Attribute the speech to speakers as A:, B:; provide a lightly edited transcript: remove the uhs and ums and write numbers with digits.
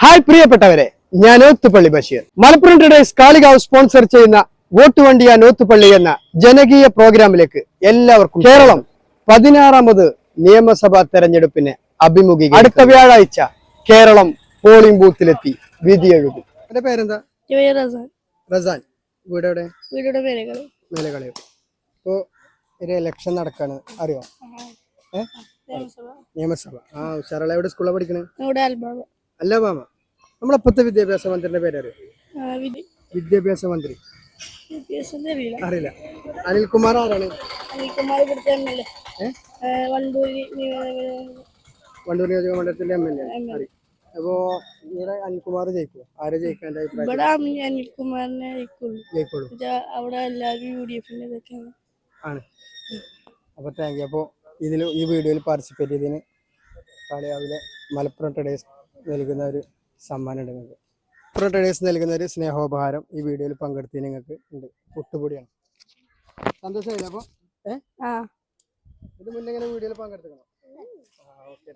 A: Hi പ്രിയപ്പെട്ടവരെ, ഞാൻ ഓത്തുപള്ളി Basheer. Malappuram today's Kalikavu sponsor ചെയ്യുന്ന വോട്ട് വണ്ടിയ നോത്തുപള്ളി എന്ന ജനകീയ പ്രോഗ്രാമിലേക്ക് എല്ലാവർക്കും കേരളം 16ാമത് നിയമസഭാ തെരഞ്ഞെടുപ്പിനെ അഭിമുഖീകരിക്കും. അടുത്ത വ്യാഴാഴ്ച കേരളം പോളിംഗ് ബൂത്തിലെത്തി വിധി എഴുതും. എന്റെ പേരെന്താ? റസാൻ. വീടെവിടെ? മേലകളി. ഇപ്പോ ഒരു ഇലക്ഷൻ നടക്കാണ്, അറിയോ? നിയമസഭ. ഉഷാറ. എവിടെ സ്കൂളിലാണ് പഠിക്കണേ? അല്ലബാമ. നമ്മളിപ്പത്തെ വിദ്യാഭ്യാസ മന്ത്രിയുടെ പേരറിയോ? വിദ്യാഭ്യാസ മന്ത്രി അറിയില്ല. അനിൽകുമാർ ആരാണ്? വണ്ടൂർ നിയോജക മണ്ഡലത്തിന്റെ MLA. അപ്പോ ഇവിടെ അനിൽകുമാർ ജയിക്കുമോ? ആരെ ജയിക്കാൻ അനിൽകുമാറിനെ ജയിക്കുള്ളൂ ആണ്. അപ്പൊ താങ്ക് യു. അപ്പൊ ഈ വീഡിയോയിൽ പാർട്ടിസിപ്പേറ്റ് ചെയ്തതിന് കാളികാവിലെ മലപ്പുറം ടുഡേസ് നൽകുന്ന ഒരു സമ്മാനം ഉണ്ട്. നിങ്ങൾക്ക് മലപ്പുറം ടുഡേസ് നൽകുന്ന ഒരു സ്നേഹോപഹാരം ഈ വീഡിയോയിൽ പങ്കെടുത്തതിന് നിങ്ങൾക്ക് ഉണ്ട്. പുട്ടുപൊടിയാണ്. സന്തോഷമായില്ല? അപ്പൊ ഇത് മുന്നേ ഇങ്ങനെ വീഡിയോയിൽ പങ്കെടുത്തണം. ഓക്കെ.